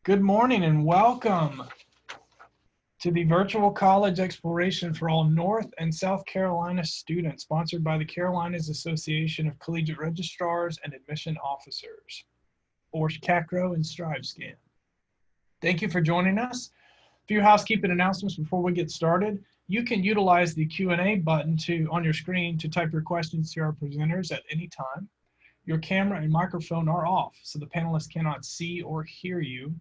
Good morning and welcome to the Virtual College Exploration for all North and South Carolina students, sponsored by the Carolinas Association of Collegiate Registrars and Admission Officers, or CACRAO and StriveScan. Thank you for joining us. A few housekeeping announcements before we get started. You can utilize the Q&A button on your screen to type your questions to our presenters at any time. Your camera and microphone are off, so the panelists cannot see or hear you.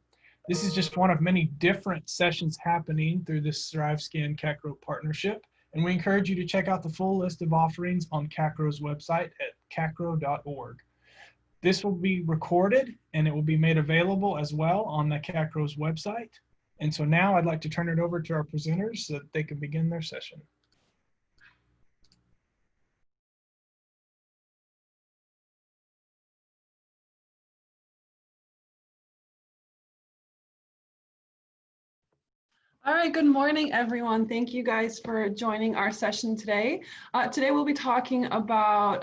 This is just one of many different sessions happening through this StriveScan CACRAO partnership, and we encourage you to check out the full list of offerings on CACRAO's website at cacrao.org. This will be recorded and it will be made available as well on the CACRAO's website. And so now I'd like to turn it over to our presenters so that they can begin their session. All right, good morning, everyone. Thank you guys for joining our session today. Today we'll be talking about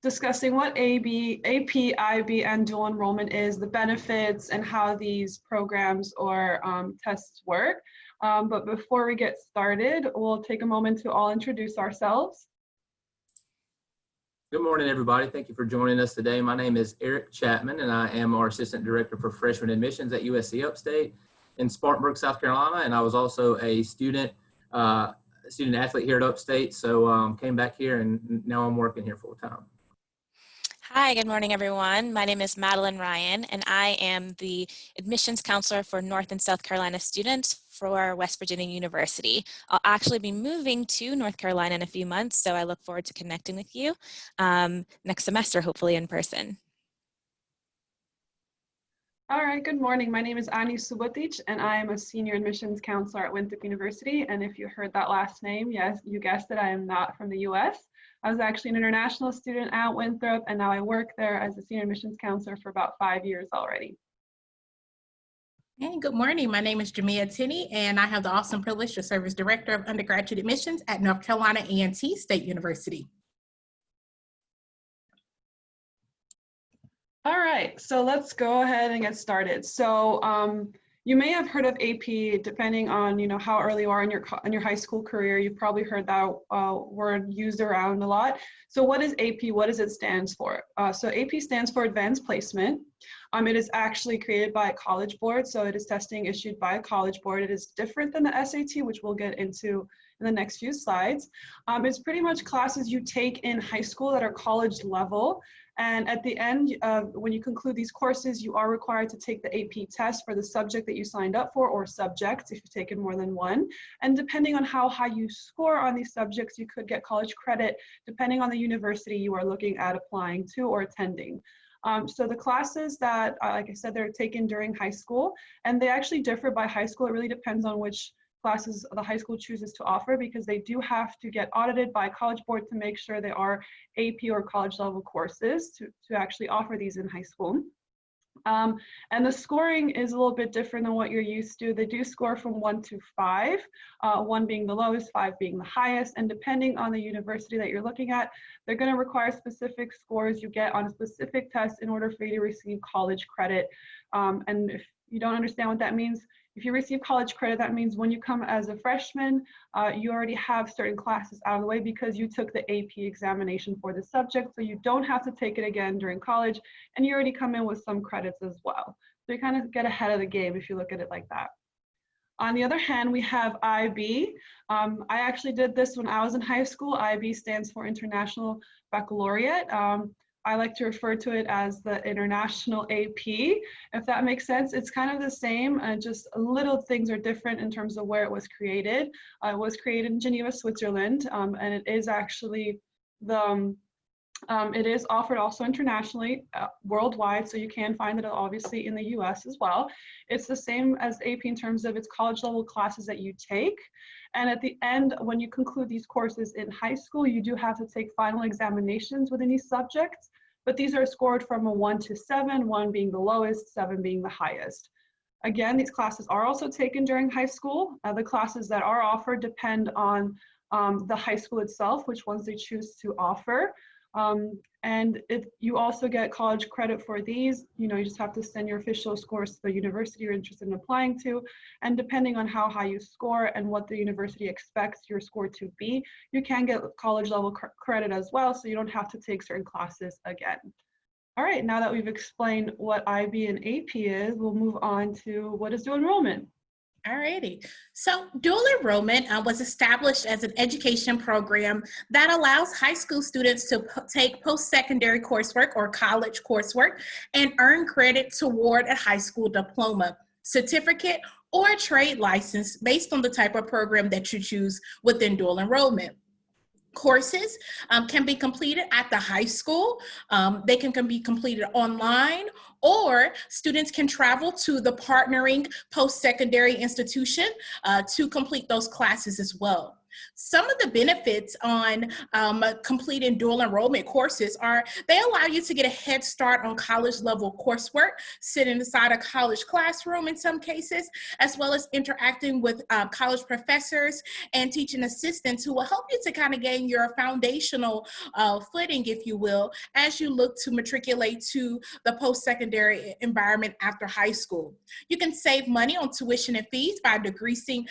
discussing what APIB and dual enrollment is, the benefits, and how these programs or tests work. But before we get started, we'll take a moment to all introduce ourselves. Good morning, everybody. Thank you for joining us today. My name is Eric Chapman, and I am our Assistant Director for Freshman Admissions at USC Upstate in Spartanburg, South Carolina, and I was also a student athlete here at Upstate, so came back here and now I'm working here full time. Hi, good morning, everyone. My name is Madeline Ryan, and I am the admissions counselor for North and South Carolina students for West Virginia University. I'll actually be moving to North Carolina in a few months, so I look forward to connecting with you next semester, hopefully in person. All right, good morning. My name is Ani Subotic, and I am a senior admissions counselor at Winthrop University. And if you heard that last name, yes, you guessed it, I am not from the US. I was actually an international student at Winthrop, and now I work there as a senior admissions counselor for about 5 years already. Hey, good morning. My name is Jamia Tinney, and I have the awesome privilege to serve as Director of Undergraduate Admissions at North Carolina A&T State University. All right, so let's go ahead and get started. So you may have heard of AP, depending on how early you are in your high school career. You've probably heard that word used around a lot. So what is AP? What does it stand for? So AP stands for Advanced Placement. It is actually created by a college board, so it is testing issued by a college board. It is different than the SAT, which we'll get into in the next few slides. It's pretty much classes you take in high school that are college level. And at the end, when you conclude these courses, you are required to take the AP test for the subject that you signed up for, or subjects if you've taken more than one. And depending on how high you score on these subjects, you could get college credit, depending on the university you are looking at applying to or attending. So the classes that, like I said, they're taken during high school, and they actually differ by high school. It really depends on which classes the high school chooses to offer, because they do have to get audited by a college board to make sure they are AP or college level courses to actually offer these in high school. And the scoring is a little bit different than what you're used to. They do score from 1 to 5, 1 being the lowest, 5 being the highest. And depending on the university that you're looking at, they're going to require specific scores you get on a specific test in order for you to receive college credit. And if you don't understand what that means, if you receive college credit, that means when you come as a freshman, you already have certain classes out of the way because you took the AP examination for the subject, so you don't have to take it again during college, and you already come in with some credits as well. So you kind of get ahead of the game if you look at it like that. On the other hand, we have IB. I actually did this when I was in high school. IB stands for International Baccalaureate. I like to refer to it as the International AP, if that makes sense. It's kind of the same, just little things are different in terms of where it was created. It was created in Geneva, Switzerland, and it is actually it is offered also internationally, worldwide, so you can find it obviously in the US as well. It's the same as AP in terms of its college level classes that you take. And at the end, when you conclude these courses in high school, you do have to take final examinations within these subjects, but these are scored from a 1 to 7, 1 being the lowest, 7 being the highest. Again, these classes are also taken during high school. The classes that are offered depend on the high school itself, which ones they choose to offer. And if you also get college credit for these, you just have to send your official scores to the university you're interested in applying to. And depending on how high you score and what the university expects your score to be, you can get college level credit as well, so you don't have to take certain classes again. All right, now that we've explained what IB and AP is, we'll move on to what is dual enrollment. Alrighty. So dual enrollment was established as an education program that allows high school students to take post-secondary coursework or college coursework and earn credit toward a high school diploma, certificate, or a trade license based on the type of program that you choose within dual enrollment. Courses can be completed at the high school. They can be completed online, or students can travel to the partnering post-secondary institution to complete those classes as well. Some of the benefits on completing dual enrollment courses are they allow you to get a head start on college level coursework, sitting inside a college classroom in some cases, as well as interacting with college professors and teaching assistants who will help you to kind of gain your foundational footing, if you will, as you look to matriculate to the post-secondary environment after high school. You can save money on tuition and fees by decreasing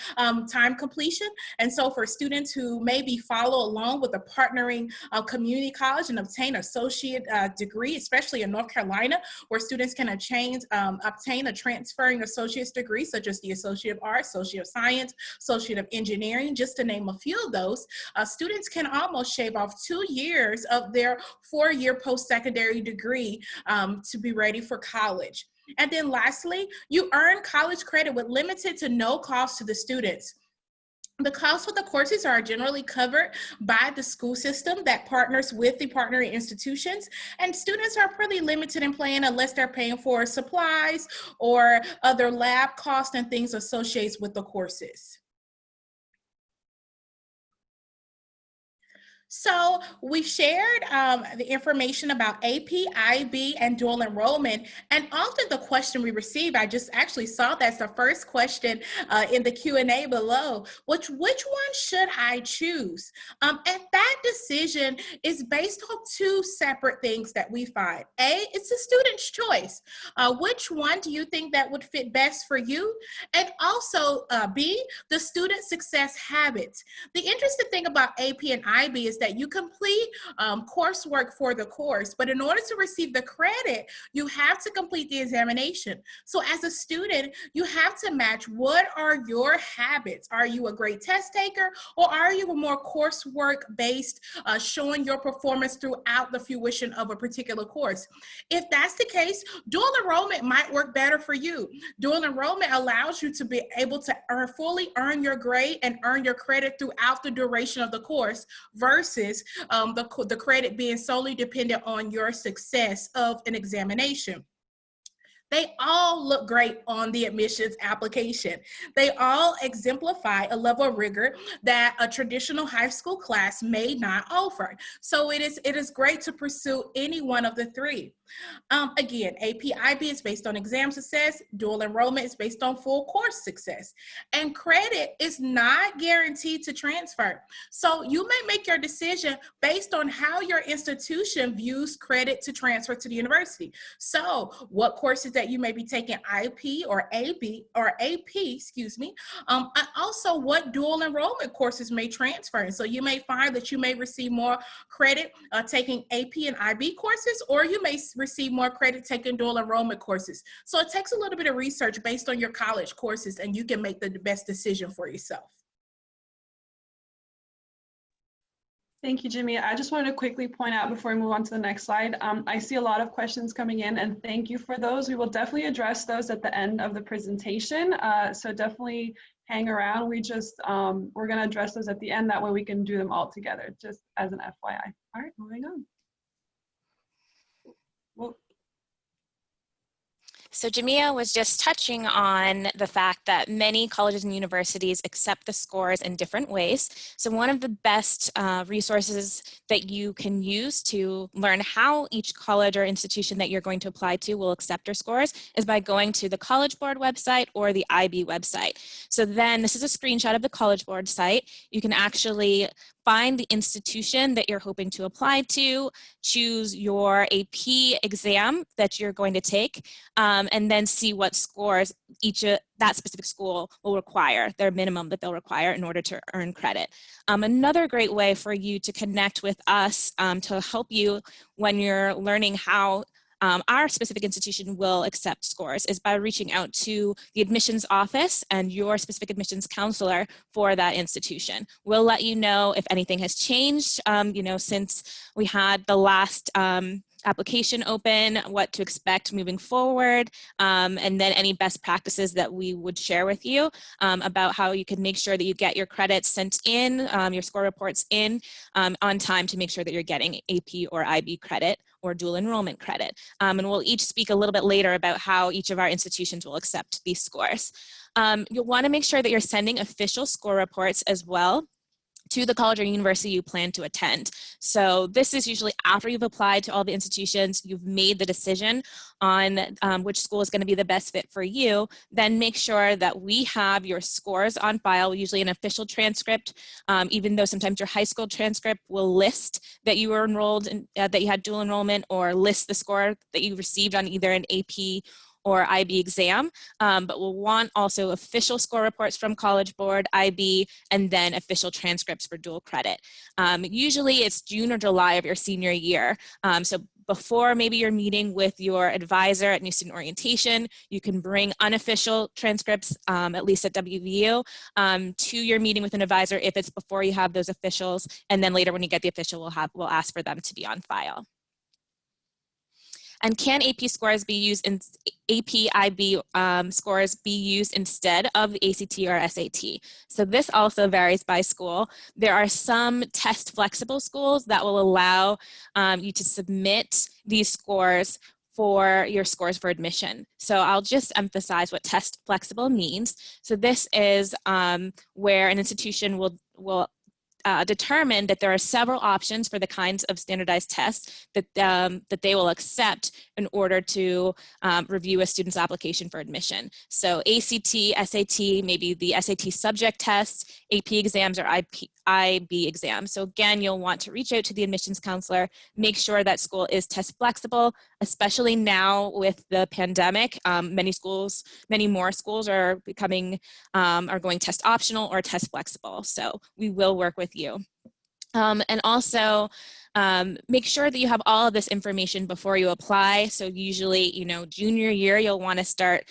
time completion. And so for students who maybe follow along with a partnering community college and obtain an associate degree, especially in North Carolina, where students can obtain a transferring associate's degree, such as the Associate of Arts, Associate of Science, Associate of Engineering, just to name a few of those, students can almost shave off 2 years of their 4-year post-secondary degree to be ready for college. And then lastly, you earn college credit with limited to no cost to the students. The costs for the courses are generally covered by the school system that partners with the partnering institutions, and students are pretty limited in paying unless they're paying for supplies or other lab costs and things associated with the courses. So we've shared the information about AP, IB, and dual enrollment. And often the question we receive, I just actually saw that's the first question in the Q&A below, which one should I choose? And that decision is based on 2 separate things that we find. A, it's the student's choice. Which one do you think that would fit best for you? And also B, the student success habits. The interesting thing about AP and IB is that you complete coursework for the course, but in order to receive the credit, you have to complete the examination. So as a student, you have to match what are your habits. Are you a great test taker, or are you a more coursework based, showing your performance throughout the fruition of a particular course? If that's the case, dual enrollment might work better for you. Dual enrollment allows you to be able to fully earn your grade and earn your credit throughout the duration of the course versus the credit being solely dependent on your success of an examination. They all look great on the admissions application. They all exemplify a level of rigor that a traditional high school class may not offer. So it is great to pursue any one of the 3. Again, AP IB is based on exam success. Dual enrollment is based on full course success. And credit is not guaranteed to transfer. So you may make your decision based on how your institution views credit to transfer to the university. So what courses that you may be taking IP or AP, excuse me, and also what dual enrollment courses may transfer. And so you may find that you may receive more credit taking AP and IB courses, or you may receive more credit taking dual enrollment courses. So it takes a little bit of research based on your college courses, and you can make the best decision for yourself. Thank you, Jimmy. I just wanted to quickly point out before we move on to the next slide, I see a lot of questions coming in, and thank you for those. We will definitely address those at the end of the presentation. So definitely hang around. We're going to address those at the end. That way we can do them all together, just as an FYI. All right, moving on. Well, So Jamia was just touching on the fact that many colleges and universities accept the scores in different ways. So one of the best resources that you can use to learn how each college or institution that you're going to apply to will accept your scores is by going to the College Board website or the IB website. So then this is a screenshot of the College Board site. You can actually find the institution that you're hoping to apply to, choose your AP exam that you're going to take, and then see what scores that specific school will require, their minimum that they'll require in order to earn credit. Another great way for you to connect with us to help you when you're learning how our specific institution will accept scores is by reaching out to the admissions office and your specific admissions counselor for that institution. We'll let you know if anything has changed, since we had the last application open, what to expect moving forward, and then any best practices that we would share with you about how you can make sure that you get your credits sent in, your score reports in on time to make sure that you're getting AP or IB credit or dual enrollment credit. And we'll each speak a little bit later about how each of our institutions will accept these scores. You'll want to make sure that you're sending official score reports as well to the college or university you plan to attend. So this is usually after you've applied to all the institutions, you've made the decision on which school is going to be the best fit for you, then make sure that we have your scores on file, usually an official transcript, even though sometimes your high school transcript will list that you were enrolled in, that you had dual enrollment, or list the score that you received on either an AP or IB exam, but we'll want also official score reports from College Board, IB, and then official transcripts for dual credit. Usually it's June or July of your senior year. So before maybe you're meeting with your advisor at New Student Orientation, you can bring unofficial transcripts, at least at WVU, to your meeting with an advisor if it's before you have those officials, and then later when you get the official, we'll ask for them to be on file. And can AP scores be used in APIB scores be used instead of the ACT or SAT? So this also varies by school. There are some test flexible schools that will allow you to submit these scores for your scores for admission. So I'll just emphasize what test flexible means. So this is where an institution will determine that there are several options for the kinds of standardized tests that, that they will accept in order to review a student's application for admission. So ACT, SAT, maybe the SAT subject test, AP exams, or IB exams. So again, you'll want to reach out to the admissions counselor, make sure that school is test flexible, especially now with the pandemic. Many more schools are becoming, are going test optional or test flexible. So we will work with you. And also make sure that you have all of this information before you apply. So usually, junior year, you'll want to start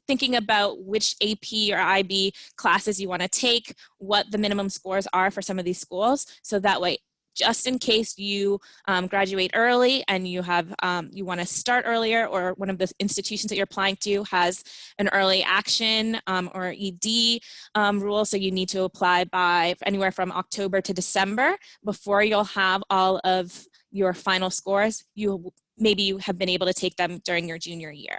thinking about which AP or IB classes you want to take, what the minimum scores are for some of these schools. So that way, just in case you graduate early and you have you want to start earlier, or one of the institutions that you're applying to has an early action or ED rule, so you need to apply by anywhere from October to December before you'll have all of your final scores. Maybe you have been able to take them during your junior year.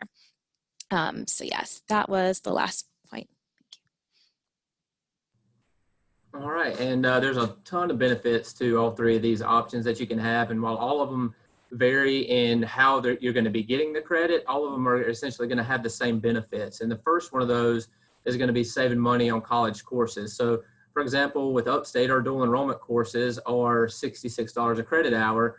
So yes, that was the last point. All right, and there's a ton of benefits to all three of these options that you can have, and while all of them vary in how you're going to be getting the credit, all of them are essentially going to have the same benefits. And the first one of those is going to be saving money on college courses. So for example, with Upstate, our dual enrollment courses are $66 a credit hour,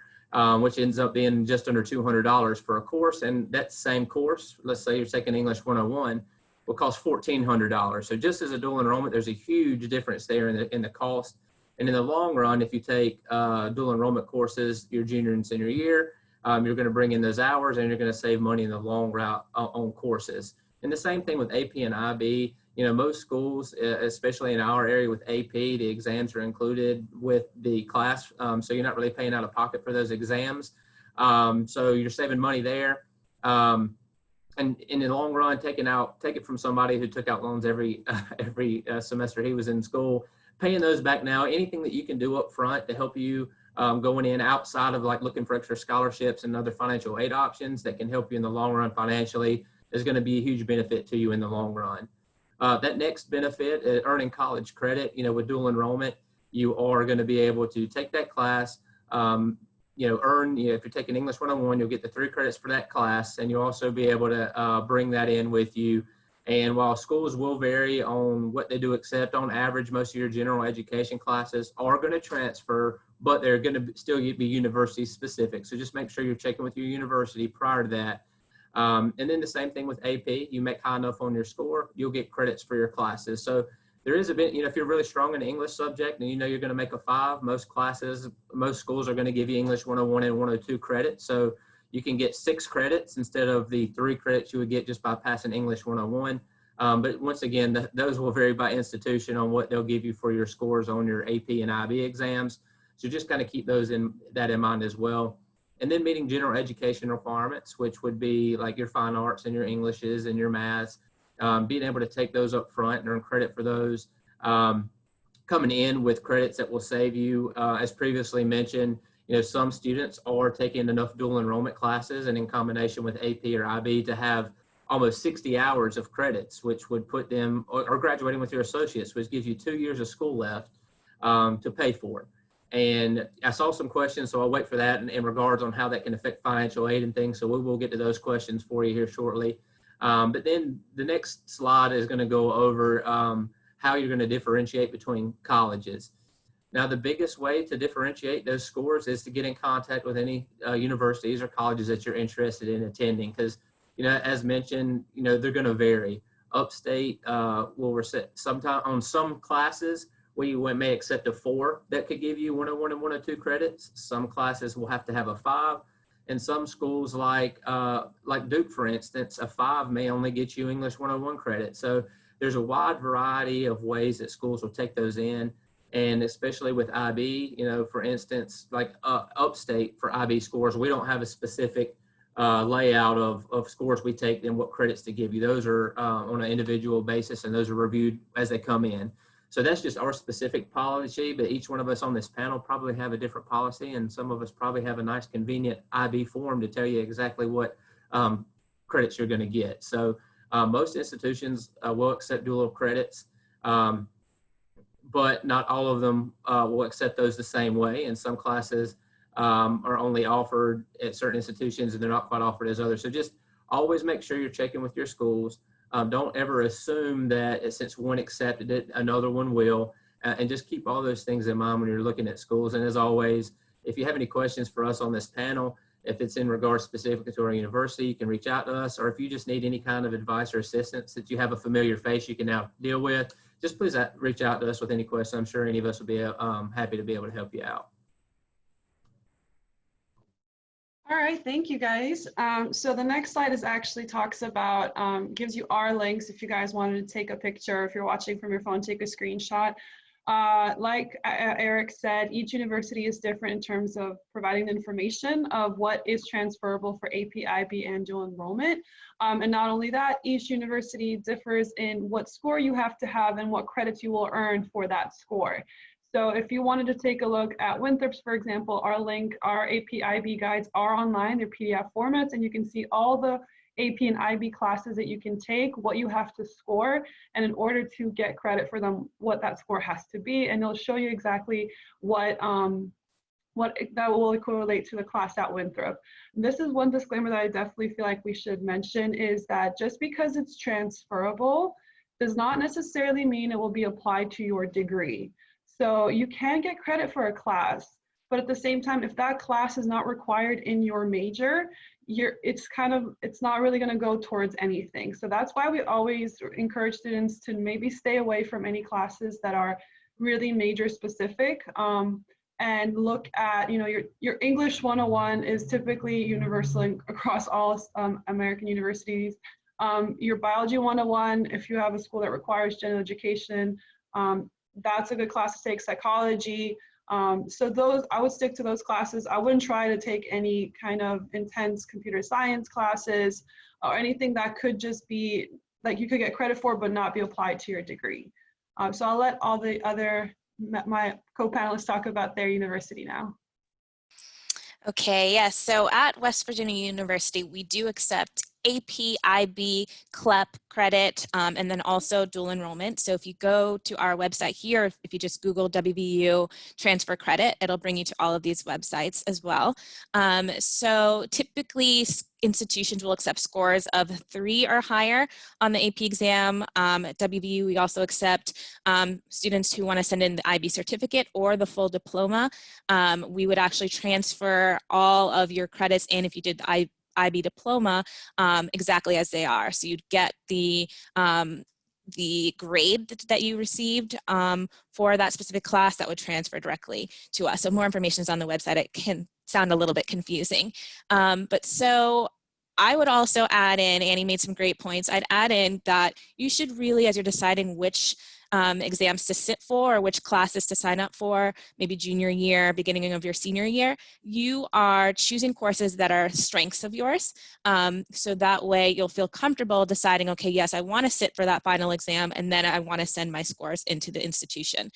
which ends up being just under $200 for a course. And that same course, let's say you're taking English 101, will cost $1,400. So just as a dual enrollment, there's a huge difference there in the cost. And in the long run, if you take dual enrollment courses your junior and senior year, you're going to bring in those hours and you're going to save money in the long route on courses. And the same thing with AP and IB. Most schools, especially in our area with AP, the exams are included with the class. So you're not really paying out of pocket for those exams. So you're saving money there. And in the long run, take it from somebody who took out loans every semester he was in school, paying those back now. Anything that you can do up front to help you going in outside of like looking for extra scholarships and other financial aid options that can help you in the long run financially, is going to be a huge benefit to you in the long run. That next benefit, earning college credit, with dual enrollment, you are going to be able to take that class, earn, if you're taking English 101, you'll get the 3 credits for that class, and you'll also be able to bring that in with you. And while schools will vary on what they do accept, on average, most of your general education classes are going to transfer, but they're going to still be university specific. So just make sure you're checking with your university prior to that. And then the same thing with AP. You make high enough on your score, you'll get credits for your classes. So there is a bit, if you're really strong in the English subject and you're going to make a 5, most schools are going to give you English 101 and 102 credits. So you can get 6 credits instead of the 3 credits you would get just by passing English 101. But once again, those will vary by institution on what they'll give you for your scores on your AP and IB exams. So just kind of keep that in mind as well. And then meeting general education requirements, which would be like your fine arts and your Englishes and your maths, being able to take those up front and earn credit for those. Coming in with credits that will save you, as previously mentioned, some students are taking enough dual enrollment classes and in combination with AP or IB to have almost 60 hours of credits, which would put them, or graduating with your associates, which gives you 2 years of school left to pay for. And I saw some questions, so I'll wait for that in regards on how that can affect financial aid and things. So we will get to those questions for you here shortly. But then the next slide is going to go over how you're going to differentiate between colleges. Now, the biggest way to differentiate those scores is to get in contact with any universities or colleges that you're interested in attending, because, as mentioned, they're going to vary. Upstate will sometimes on some classes, we may accept a 4 that could give you 101 and 102 credits. Some classes will have to have a 5. And some schools like Duke, for instance, a 5 may only get you English 101 credit. So there's a wide variety of ways that schools will take those in. And especially with IB, for instance, like Upstate for IB scores, we don't have a specific layout of scores we take and what credits to give you. Those are on an individual basis, and those are reviewed as they come in. So that's just our specific policy, but each one of us on this panel probably have a different policy, and some of us probably have a nice convenient IB form to tell you exactly what credits you're going to get. So most institutions will accept dual credits, but not all of them will accept those the same way. And some classes are only offered at certain institutions and they're not quite offered as others. So just always make sure you're checking with your schools. Don't ever assume that since one accepted it, another one will, and just keep all those things in mind when you're looking at schools. And as always, if you have any questions for us on this panel, if it's in regards specifically to our university, you can reach out to us, or if you just need any kind of advice or assistance that you have a familiar face you can now deal with, just please reach out to us with any questions. I'm sure any of us will be happy to be able to help you out. All right, thank you guys. So the next slide is actually talks about, gives you our links if you guys wanted to take a picture. If you're watching from your phone, take a screenshot. Like Eric said, each university is different in terms of providing the information of what is transferable for AP, IB, and dual enrollment. And not only that, each university differs in what score you have to have and what credits you will earn for that score. So if you wanted to take a look at Winthrop's, for example, our AP IB guides are online, they're PDF formats, and you can see all the AP and IB classes that you can take, what you have to score, and in order to get credit for them, what that score has to be, and it'll show you exactly what that will correlate to the class at Winthrop. This is one disclaimer that I definitely feel like we should mention, is that just because it's transferable does not necessarily mean it will be applied to your degree. So you can get credit for a class, but at the same time, if that class is not required in your major, it's not really going to go towards anything. So that's why we always encourage students to maybe stay away from any classes that are really major specific, and look at, your English 101 is typically universal across all American universities. Your biology 101, if you have a school that requires general education, that's a good class to take. Psychology. So those, I would stick to those classes. I wouldn't try to take any kind of intense computer science classes or anything that could just be like you could get credit for but not be applied to your degree. So I'll let all the other, my co-panelists talk about their university now. Okay, yes. So at West Virginia University, we do accept AP, IB, CLEP credit, and then also dual enrollment. So if you go to our website here, if you just Google WVU transfer credit, it'll bring you to all of these websites as well. So typically institutions will accept scores of 3 or higher on the AP exam. At WVU, we also accept students who want to send in the IB certificate or the full diploma. We would actually transfer all of your credits in if you did the IB diploma exactly as they are. So you'd get the grade that you received for that specific class that would transfer directly to us. So more information is on the website. It can sound a little bit confusing. But so I would also add in, Annie made some great points, I'd add in that you should really, as you're deciding which exams to sit for or which classes to sign up for, maybe junior year, beginning of your senior year, you are choosing courses that are strengths of yours. So that way you'll feel comfortable deciding, okay, yes, I want to sit for that final exam, and then I want to send my scores into the institution.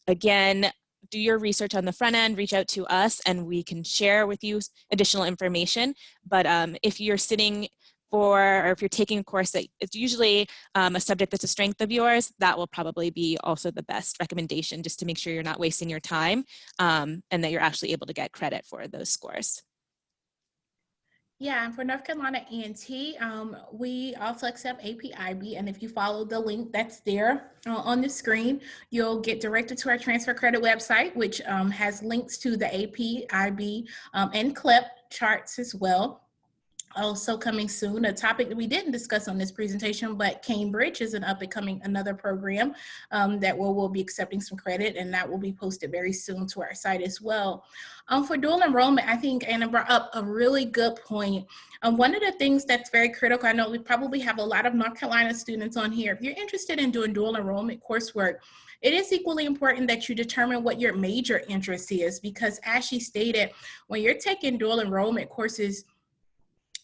Again, do your research on the front end, reach out to us, and we can share with you additional information. But if you're sitting for, or if you're taking a course that it's usually a subject that's a strength of yours, that will probably be also the best recommendation, just to make sure you're not wasting your time and that you're actually able to get credit for those scores. Yeah, and for North Carolina A&T, we also accept APIB, and if you follow the link that's there on the screen, you'll get directed to our transfer credit website, which has links to the APIB and CLEP charts as well. Also coming soon, a topic that we didn't discuss on this presentation, but Cambridge is an up-and-coming another program that we'll be accepting some credit, and that will be posted very soon to our site as well. For dual enrollment, I think Anna brought up a really good point. One of the things that's very critical, I know we probably have a lot of North Carolina students on here. If you're interested in doing dual enrollment coursework, it is equally important that you determine what your major interest is, because as she stated, when you're taking dual enrollment courses,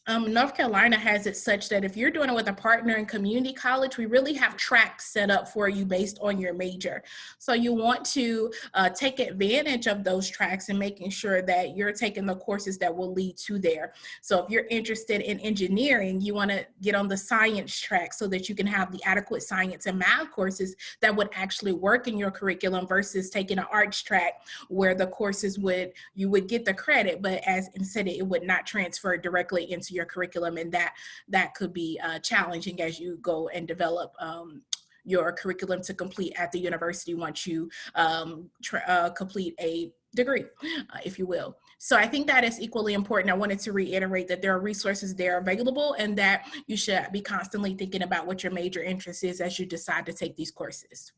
North Carolina has it such that if you're doing it with a partner in community college, we really have tracks set up for you based on your major. So you want to take advantage of those tracks and making sure that you're taking the courses that will lead to there. So if you're interested in engineering, you want to get on the science track so that you can have the adequate science and math courses that would actually work in your curriculum, versus taking an arts track where the courses you would get the credit, but as instead it would not transfer directly into your curriculum, and that could be challenging as you go and develop your curriculum to complete at the university once you complete a degree, if you will. So I think that is equally important. I wanted to reiterate that there are resources there available, and that you should be constantly thinking about what your major interest is as you decide to take these courses.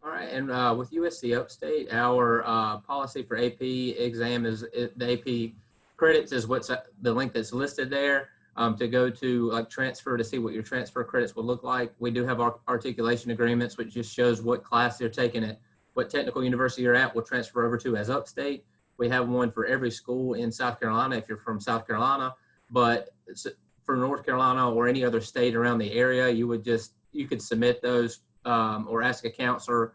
All right, and with USC Upstate, our policy for AP exam is the AP credits is what's the link that's listed there to go to like transfer to see what your transfer credits will look like. We do have our articulation agreements, which just shows what class they're taking at what technical university you're at will transfer over to as Upstate. We have one for every school in South Carolina if you're from South Carolina, but for North Carolina or any other state around the area, you could submit those or ask a counselor,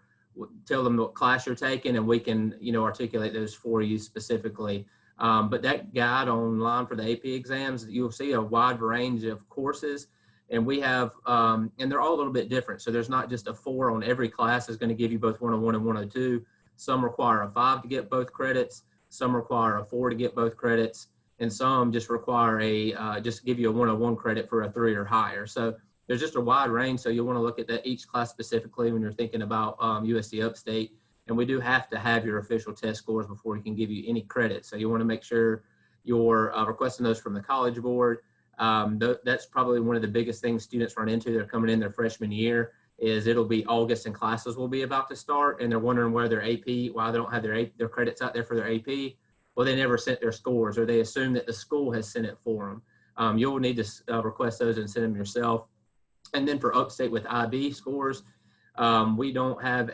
tell them what class you're taking, and we can, articulate those for you specifically. But that guide online for the AP exams, you'll see a wide range of courses, and we have, and they're all a little bit different. So there's not just a 4 on every class is going to give you both 101 and 102. Some require a 5 to get both credits. Some require a 4 to get both credits, and some just require just give you a 101 credit for a 3 or higher. So there's just a wide range, so you'll want to look at that each class specifically when you're thinking about USC Upstate. And we do have to have your official test scores before we can give you any credit. So you want to make sure you're requesting those from the College Board. That's probably one of the biggest things students run into. They're coming in their freshman year, is it'll be August and classes will be about to start, and they're wondering why they don't have their credits out there for their AP. Well, they never sent their scores, or they assume that the school has sent it for them. You'll need to request those and send them yourself. And then for Upstate with IB scores, we don't have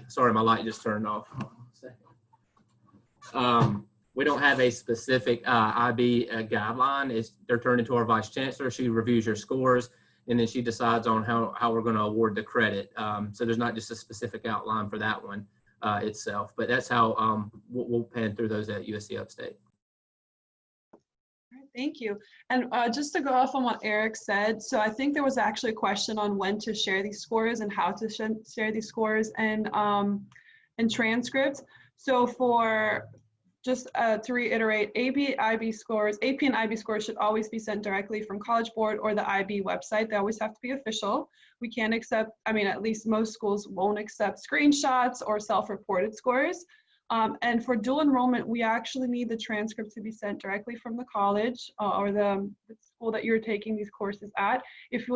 sorry, my light just turned off. Hold on a second. We don't have a specific IB guideline. They're turned into our vice chancellor. She reviews your scores, and then she decides on how we're going to award the credit. So there's not just a specific outline for that one itself, but that's how we'll pan through those at USC Upstate. Thank you. And just to go off on what Eric said, so I think there was actually a question on when to share these scores and how to share these scores and transcripts. So for just to reiterate, AP and IB scores should always be sent directly from College Board or the IB website. They always have to be official. We can't accept, I mean, at least most schools won't accept screenshots or self-reported scores. And for dual enrollment, we actually need the transcript to be sent directly from the college or the school that you're taking these courses at. If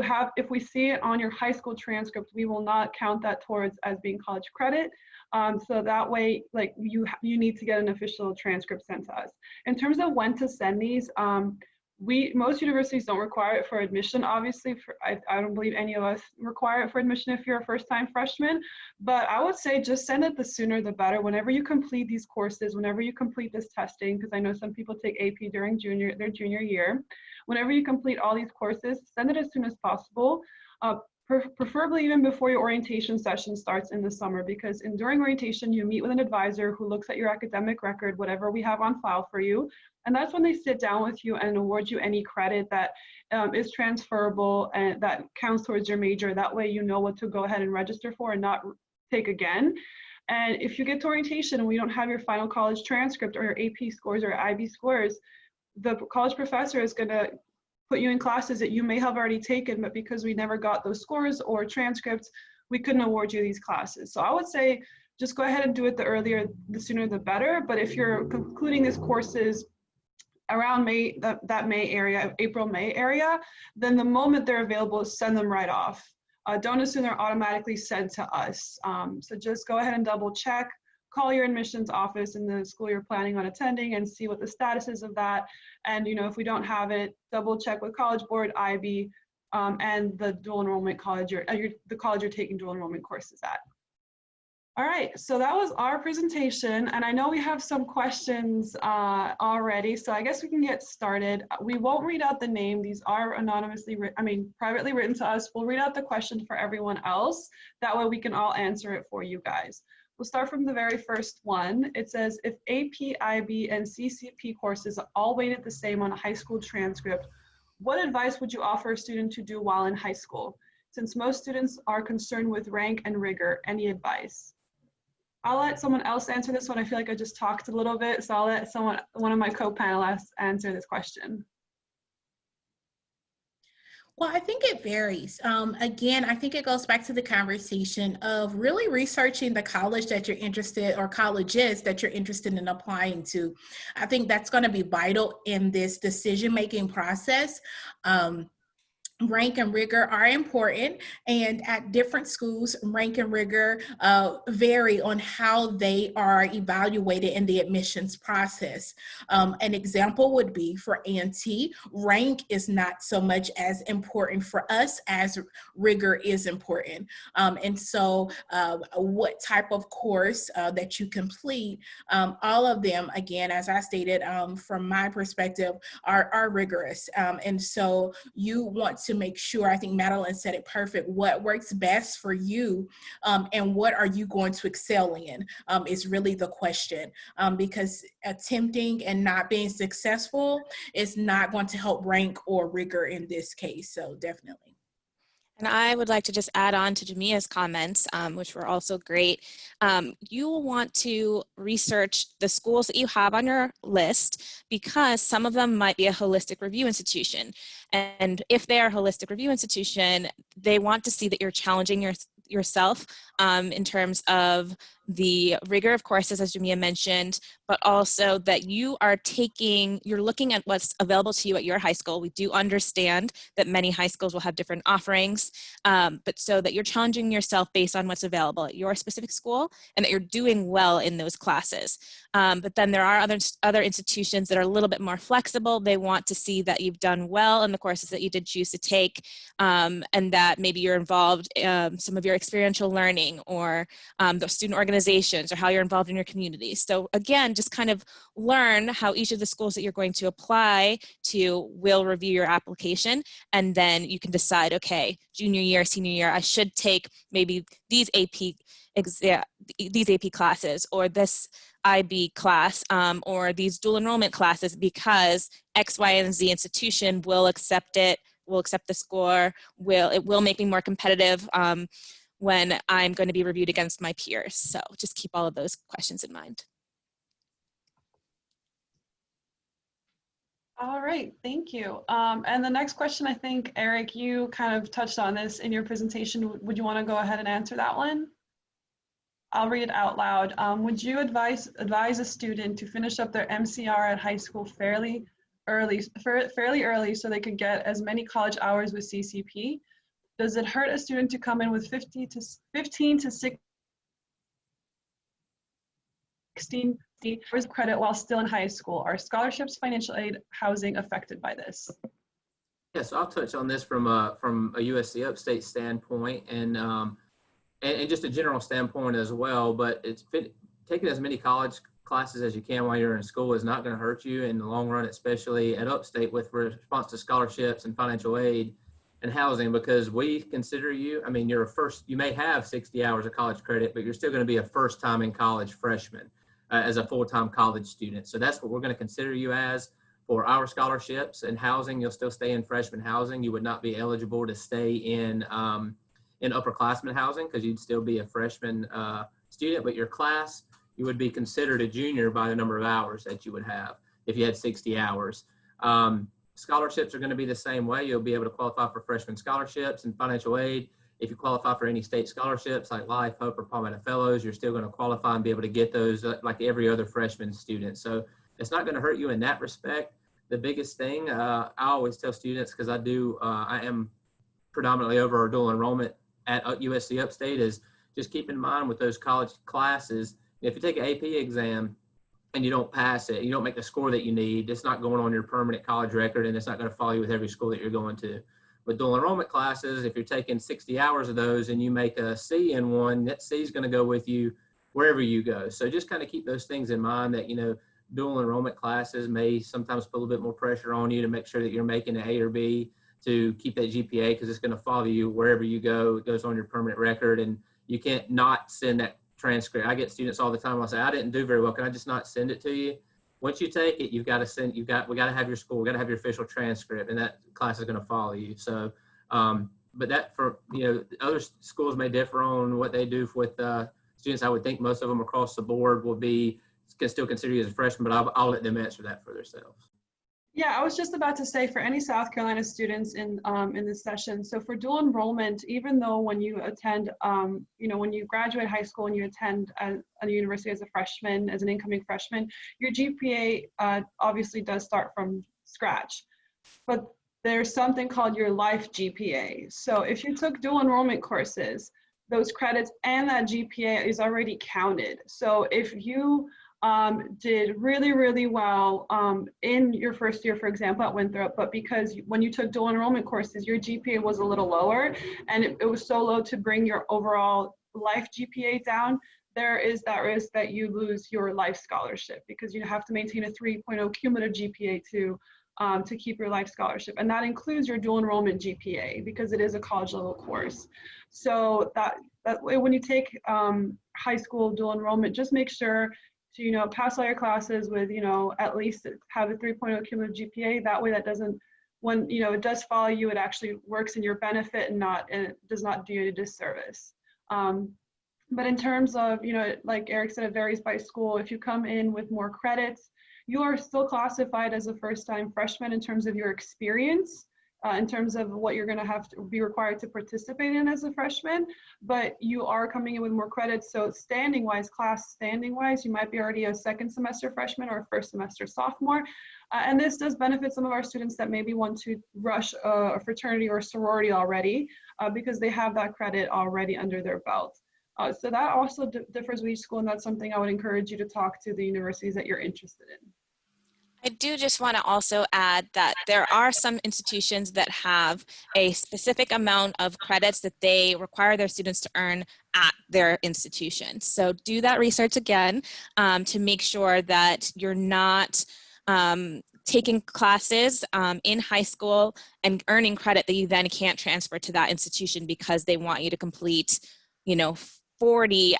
we see it on your high school transcript, we will not count that towards as being college credit. So that way, like you need to get an official transcript sent to us. In terms of when to send these, most universities don't require it for admission. Obviously, I don't believe any of us require it for admission if you're a first-time freshman. But I would say just send it the sooner the better. Whenever you complete these courses, whenever you complete this testing, because I know some people take AP during their junior year. Whenever you complete all these courses, send it as soon as possible. Preferably even before your orientation session starts in the summer, because during orientation, you meet with an advisor who looks at your academic record, whatever we have on file for you. And that's when they sit down with you and award you any credit that is transferable and that counts towards your major. That way you know what to go ahead and register for and not take again. And if you get to orientation and we don't have your final college transcript or your AP scores or IB scores, the college professor is going to put you in classes that you may have already taken, but because we never got those scores or transcripts, we couldn't award you these classes. So I would say just go ahead and do it the sooner the better. But if you're concluding these courses around May, that May area, April-May area, then the moment they're available, send them right off. Don't assume they're automatically sent to us. So just go ahead and double check. Call your admissions office in the school you're planning on attending and see what the status is of that. And if we don't have it, double check with College Board, IB, and the dual enrollment college, the college you're taking dual enrollment courses at. All right, so that was our presentation, and I know we have some questions already, so I guess we can get started. We won't read out the name. These are privately written to us. We'll read out the question for everyone else. That way we can all answer it for you guys. We'll start from the very first one. It says, if AP, IB, and CCP courses are all weighted the same on a high school transcript, what advice would you offer a student to do while in high school? Since most students are concerned with rank and rigor, any advice? I'll let someone else answer this one. I feel like I just talked a little bit, so I'll let one of my co-panelists answer this question. Well, I think it varies. Again, I think it goes back to the conversation of really researching the college that you're interested or colleges that you're interested in applying to. I think that's going to be vital in this decision-making process. Rank and rigor are important, and at different schools, rank and rigor vary on how they are evaluated in the admissions process. An example would be for A&T, rank is not so much as important for us as rigor is important. And so what type of course that you complete, all of them, again, as I stated, from my perspective, are rigorous. And so you want to make sure, I think Madeline said it perfect, what works best for you and what are you going to excel in is really the question, because attempting and not being successful is not going to help rank or rigor in this case, so definitely. And I would like to just add on to Jamia's comments, which were also great. You will want to research the schools that you have on your list, because some of them might be a holistic review institution. And if they are a holistic review institution, they want to see that you're challenging yourself in terms of the rigor of courses, as Jamia mentioned, but also that you're looking at what's available to you at your high school. We do understand that many high schools will have different offerings, but so that you're challenging yourself based on what's available at your specific school and that you're doing well in those classes. But then there are other institutions that are a little bit more flexible. They want to see that you've done well in the courses that you did choose to take, and that maybe you're involved in some of your experiential learning or the student organizations or how you're involved in your community. So again, just kind of learn how each of the schools that you're going to apply to will review your application, and then you can decide, okay, junior year, senior year, I should take maybe these AP these AP classes or this IB class or these dual enrollment classes because X, Y, and Z institution will accept it, will accept the score, it will make me more competitive when I'm going to be reviewed against my peers. So just keep all of those questions in mind. All right, thank you. And the next question, I think, Eric, you kind of touched on this in your presentation. Would you want to go ahead and answer that one? I'll read it out loud. Would you advise a student to finish up their MCR at high school fairly early so they could get as many college hours with CCP? Does it hurt a student to come in with 15 to 16 hours of credit while still in high school? Are scholarships, financial aid, housing affected by this? Yes, I'll touch on this from a USC Upstate standpoint and just a general standpoint as well. But taking as many college classes as you can while you're in school is not going to hurt you in the long run, especially at Upstate with response to scholarships and financial aid and housing, because we consider you, I mean, you may have 60 hours of college credit, but you're still going to be a first time in college freshman as a full-time college student. So that's what we're going to consider you as. For our scholarships and housing, you'll still stay in freshman housing. You would not be eligible to stay in upperclassmen housing because you'd still be a freshman student, but your class, you would be considered a junior by the number of hours that you would have if you had 60 hours. Scholarships are going to be the same way. You'll be able to qualify for freshman scholarships and financial aid. If you qualify for any state scholarships like Life, Hope, or Palmetto Fellows, you're still going to qualify and be able to get those like every other freshman student. So it's not going to hurt you in that respect. The biggest thing I always tell students, because I am predominantly over our dual enrollment at USC Upstate, is just keep in mind with those college classes, if you take an AP exam and you don't pass it, you don't make the score that you need, it's not going on your permanent college record and it's not going to follow you with every school that you're going to. With dual enrollment classes, if you're taking 60 hours of those and you make a C in one, that C is going to go with you wherever you go. So just kind of keep those things in mind that, dual enrollment classes may sometimes put a little bit more pressure on you to make sure that you're making an A or B to keep that GPA, because it's going to follow you wherever you go. It goes on your permanent record and you can't not send that transcript. I get students all the time. I'll say, I didn't do very well. Can I just not send it to you? Once you take it, we got to have your school, we got to have your official transcript, and that class is going to follow you. So, but that for, other schools may differ on what they do with students. I would think most of them across the board can still consider you as a freshman, but I'll let them answer that for themselves. Yeah, I was just about to say, for any South Carolina students in this session, so for dual enrollment, even though when you attend, when you graduate high school and you attend a university as a freshman, as an incoming freshman, your GPA obviously does start from scratch. But there's something called your life GPA. So if you took dual enrollment courses, those credits and that GPA is already counted. So if you did really, really well in your first year, for example, at Winthrop, but because when you took dual enrollment courses, your GPA was a little lower and it was so low to bring your overall life GPA down, there is that risk that you lose your life scholarship because you have to maintain a 3.0 cumulative GPA to keep your life scholarship. And that includes your dual enrollment GPA because it is a college level course. So that way, when you take high school dual enrollment, just make sure to, pass all your classes with, at least have a 3.0 cumulative GPA. That way that doesn't, when, it does follow you, it actually works in your benefit and it does not do you a disservice. But in terms of, like Eric said, it varies by school. If you come in with more credits, you are still classified as a first-time freshman in terms of your experience, in terms of what you're going to have to be required to participate in as a freshman, but you are coming in with more credits. So class standing-wise, you might be already a second semester freshman or a first semester sophomore. And this does benefit some of our students that maybe want to rush a fraternity or sorority already because they have that credit already under their belt. So that also differs with each school, and that's something I would encourage you to talk to the universities that you're interested in. I do just want to also add that there are some institutions that have a specific amount of credits that they require their students to earn at their institution. So do that research again to make sure that you're not taking classes in high school and earning credit that you then can't transfer to that institution because they want you to complete, 40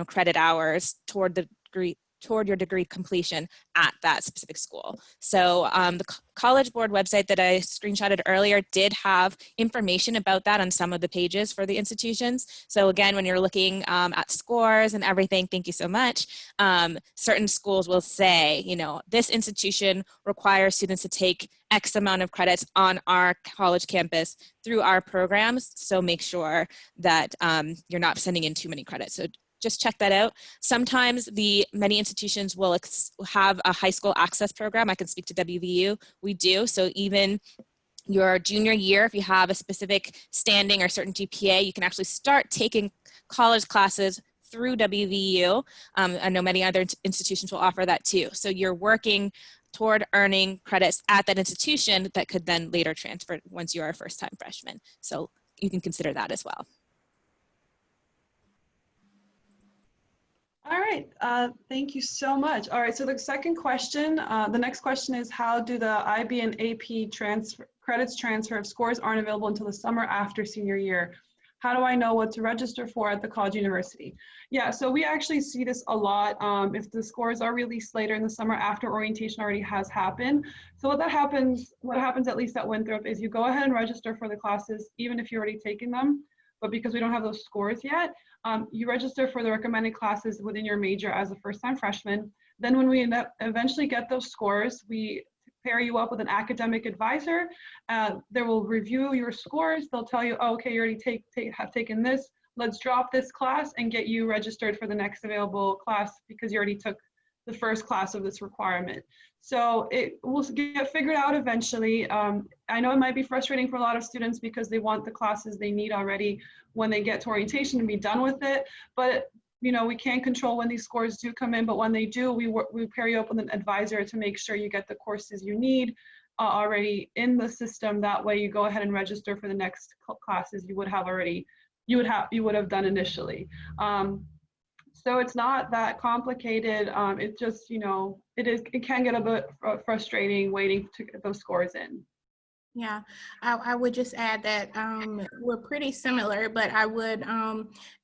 credit hours toward the degree, toward your degree completion at that specific school. So the College Board website that I screenshotted earlier did have information about that on some of the pages for the institutions. So again, when you're looking at scores and everything, thank you so much, certain schools will say, you know, this institution requires students to take X amount of credits on our college campus through our programs. So make sure that you're not sending in too many credits. So just check that out. Sometimes many institutions will have a high school access program. I can speak to WVU. We do. So even your junior year, if you have a specific standing or certain GPA, you can actually start taking college classes through WVU. I know many other institutions will offer that too. So you're working toward earning credits at that institution that could then later transfer once you're a first-time freshman. So you can consider that as well. All right, thank you so much. All right, so the second question, the next question is, how do the IB and AP credits transfer if scores aren't available until the summer after senior year? How do I know what to register for at the college university? Yeah, so we actually see this a lot if the scores are released later in the summer after orientation already has happened. So what happens at least at Winthrop is you go ahead and register for the classes even if you're already taking them. But because we don't have those scores yet, you register for the recommended classes within your major as a first-time freshman. Then when we eventually get those scores, we pair you up with an academic advisor. They will review your scores. They'll tell you, oh, okay, you already have taken this. Let's drop this class and get you registered for the next available class because you already took the first class of this requirement. So it will get figured out eventually. I know it might be frustrating for a lot of students because they want the classes they need already when they get to orientation and be done with it. But you know, we can't control when these scores do come in, but when they do, we pair you up with an advisor to make sure you get the courses you need already in the system. That way you go ahead and register for the next classes you would have done initially. So it's not that complicated. It just, you know, it can get a bit frustrating waiting to get those scores in. Yeah, I would just add that we're pretty similar, but I would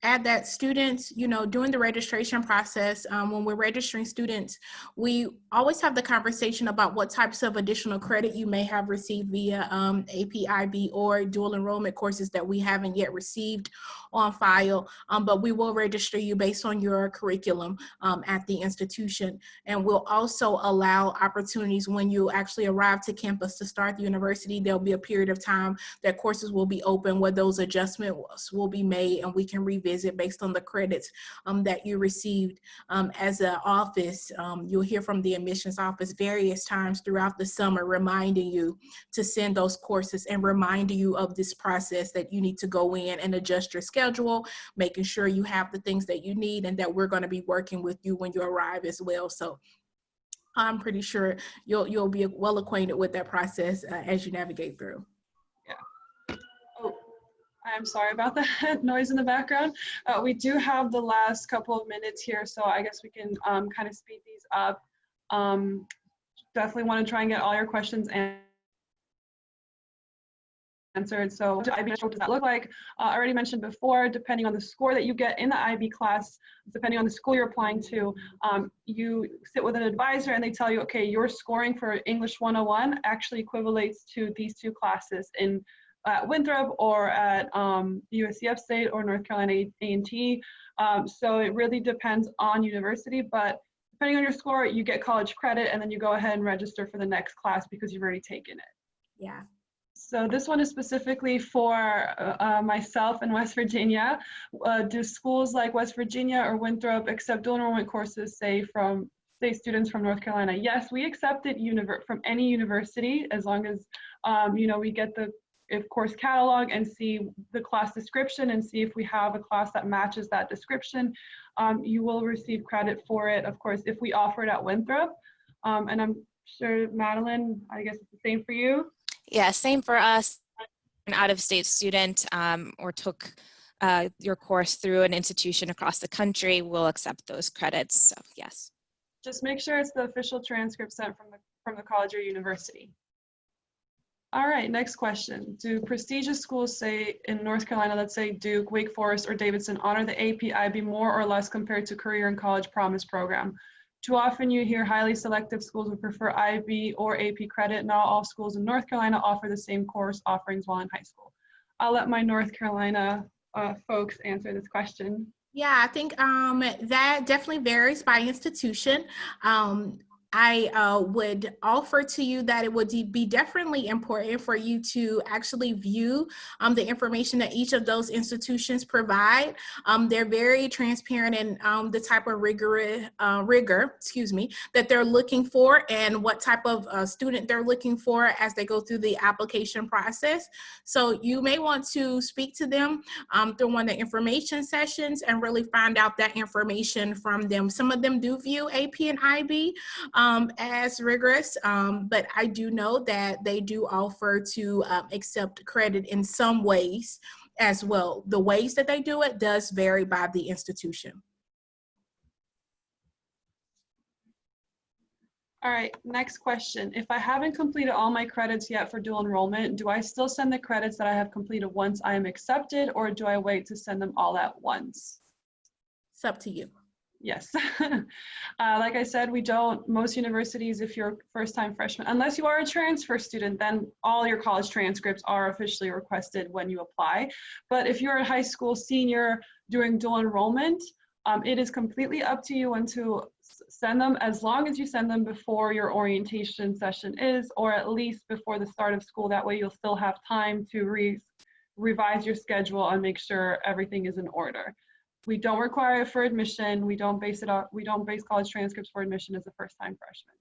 add that students, you know, during the registration process, when we're registering students, we always have the conversation about what types of additional credit you may have received via APIB or dual enrollment courses that we haven't yet received on file, but we will register you based on your curriculum at the institution. And we'll also allow opportunities when you actually arrive to campus to start the university. There'll be a period of time that courses will be open where those adjustments will be made and we can revisit based on the credits that you received. As an office, you'll hear from the admissions office various times throughout the summer reminding you to send those courses and reminding you of this process that you need to go in and adjust your schedule, making sure you have the things that you need and that we're going to be working with you when you arrive as well. So I'm pretty sure you'll be well acquainted with that process as you navigate through. Yeah. Oh, I'm sorry about that noise in the background. We do have the last couple of minutes here, so I guess we can kind of speed these up. Definitely want to try and get all your questions answered. So IB, what does that look like? I already mentioned before, depending on the score that you get in the IB class, depending on the school you're applying to, you sit with an advisor and they tell you, okay, your scoring for English 101 actually equivalates to these two classes in Winthrop or at USC Upstate or North Carolina A&T. So it really depends on university, but depending on your score, you get college credit and then you go ahead and register for the next class because you've already taken it. Yeah. So this one is specifically for myself in West Virginia. Do schools like West Virginia or Winthrop accept dual enrollment courses, say students from North Carolina? Yes, we accept it from any university as long as you know, we get the course catalog and see the class description and see if we have a class that matches that description. You will receive credit for it, of course, if we offer it at Winthrop. And I'm sure, Madeline, I guess it's the same for you. Yeah, same for us. An out-of-state student or took your course through an institution across the country will accept those credits. So yes. Just make sure it's the official transcript sent from the college or university. All right, next question. Do prestigious schools, say in North Carolina, let's say Duke, Wake Forest, or Davidson, honor the APIB more or less compared to Career and College Promise program? Too often you hear highly selective schools would prefer IB or AP credit. Not all schools in North Carolina offer the same course offerings while in high school. I'll let my North Carolina folks answer this question. Yeah, I think that definitely varies by institution. I would offer to you that it would be definitely important for you to actually view the information that each of those institutions provide. They're very transparent in the type of rigor, that they're looking for and what type of student they're looking for as they go through the application process. So you may want to speak to them through one of the information sessions and really find out that information from them. Some of them do view AP and IB as rigorous, but I do know that they do offer to accept credit in some ways as well. The ways that they do it does vary by the institution. All right, next question. If I haven't completed all my credits yet for dual enrollment, do I still send the credits that I have completed once I am accepted, or do I wait to send them all at once? It's up to you. Yes. Like I said, we don't, most universities, if you're a first-time freshman, unless you are a transfer student, then all your college transcripts are officially requested when you apply. But if you're a high school senior doing dual enrollment, it is completely up to you when to send them, as long as you send them before your orientation session is, or at least before the start of school. That way you'll still have time to revise your schedule and make sure everything is in order. We don't require it for admission. We don't base college transcripts for admission as a first-time freshman.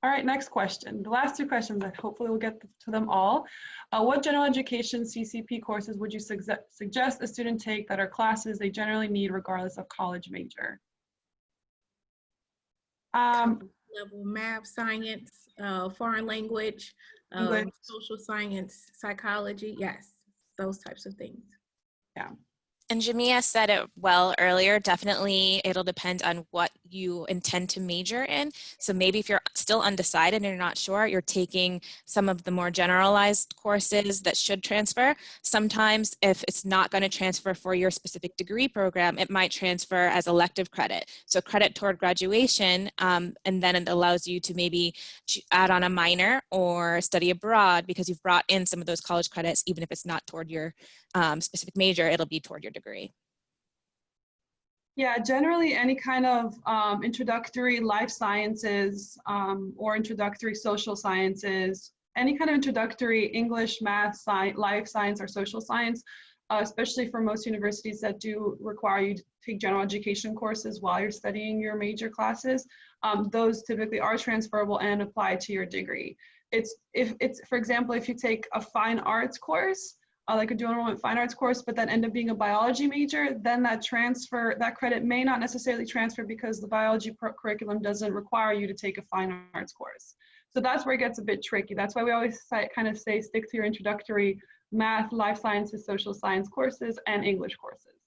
All right, next question. The last two questions, hopefully we'll get to them all. What general education CCP courses would you suggest a student take that are classes they generally need regardless of college major? Level math, science, foreign language, social science, psychology, yes, those types of things. Yeah. And Jamia said it well earlier, definitely it'll depend on what you intend to major in. So maybe if you're still undecided and you're not sure, you're taking some of the more generalized courses that should transfer. Sometimes if it's not going to transfer for your specific degree program, it might transfer as elective credit. So credit toward graduation, and then it allows you to maybe add on a minor or study abroad because you've brought in some of those college credits, even if it's not toward your specific major, it'll be toward your degree. Yeah, generally any kind of introductory life sciences or introductory social sciences, any kind of introductory English, math, life science, or social science, especially for most universities that do require you to take general education courses while you're studying your major classes, those typically are transferable and apply to your degree. For example, if you take a fine arts course, like a dual enrollment fine arts course, but then end up being a biology major, then that credit may not necessarily transfer because the biology curriculum doesn't require you to take a fine arts course. So that's where it gets a bit tricky. That's why we always kind of say stick to your introductory math, life sciences, social science courses, and English courses.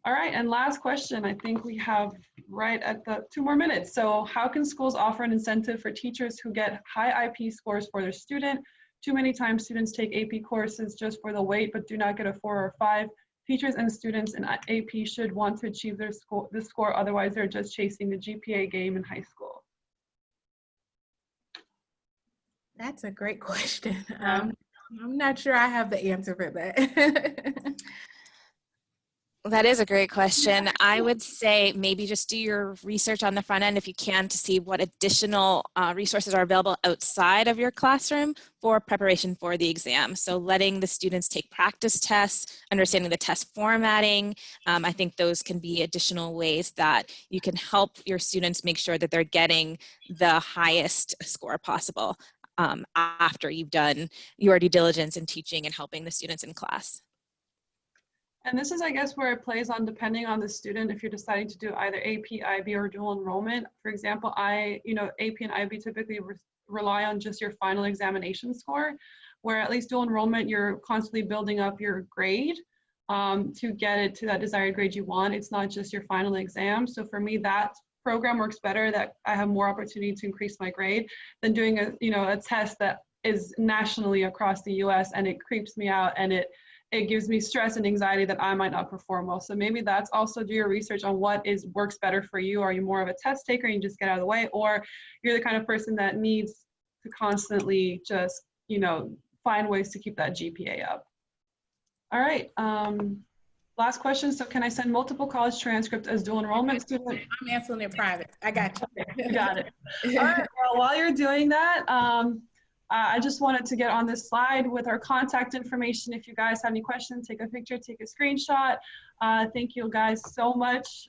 All right, and last question. I think we have right at the 2 more minutes. So how can schools offer an incentive for teachers who get high IP scores for their student? Too many times students take AP courses just for the weight, but do not get a 4 or 5. Teachers and students in AP should want to achieve this score, otherwise they're just chasing the GPA game in high school. That's a great question. I'm not sure I have the answer for that. That is a great question. I would say maybe just do your research on the front end if you can to see what additional resources are available outside of your classroom for preparation for the exam. So letting the students take practice tests, understanding the test formatting. I think those can be additional ways that you can help your students make sure that they're getting the highest score possible after you've done your due diligence in teaching and helping the students in class. And this is, I guess, where it plays on depending on the student if you're deciding to do either AP, IB, or dual enrollment. For example, AP and IB typically rely on just your final examination score, where at least dual enrollment, you're constantly building up your grade to get it to that desired grade you want. It's not just your final exam. So for me, that program works better, that I have more opportunity to increase my grade than doing a test that is nationally across the US, and it creeps me out, and it gives me stress and anxiety that I might not perform well. So maybe that's also do your research on what works better for you. Are you more of a test taker and you just get out of the way, or you're the kind of person that needs to constantly just, find ways to keep that GPA up? All right. Last question. So can I send multiple college transcripts as dual enrollment student? I'm answering in private. I got you. Okay, got it. All right. Well, while you're doing that, I just wanted to get on this slide with our contact information. If you guys have any questions, take a picture, take a screenshot. Thank you guys so much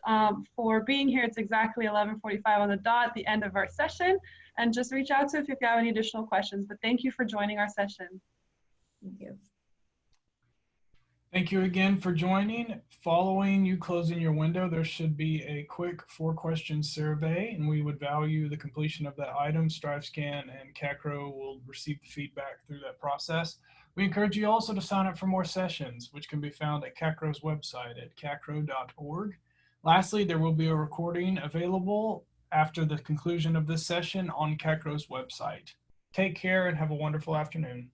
for being here. It's exactly 11:45 on the dot, the end of our session. And just reach out to us if you have any additional questions. But thank you for joining our session. Thank you. Thank you again for joining. Following you closing your window, there should be a quick 4-question survey, and we would value the completion of that item. StriveScan and CACRAO will receive the feedback through that process. We encourage you also to sign up for more sessions, which can be found at CACRAO's website at cacrao.org. Lastly, there will be a recording available after the conclusion of this session on CACRAO's website. Take care and have a wonderful afternoon.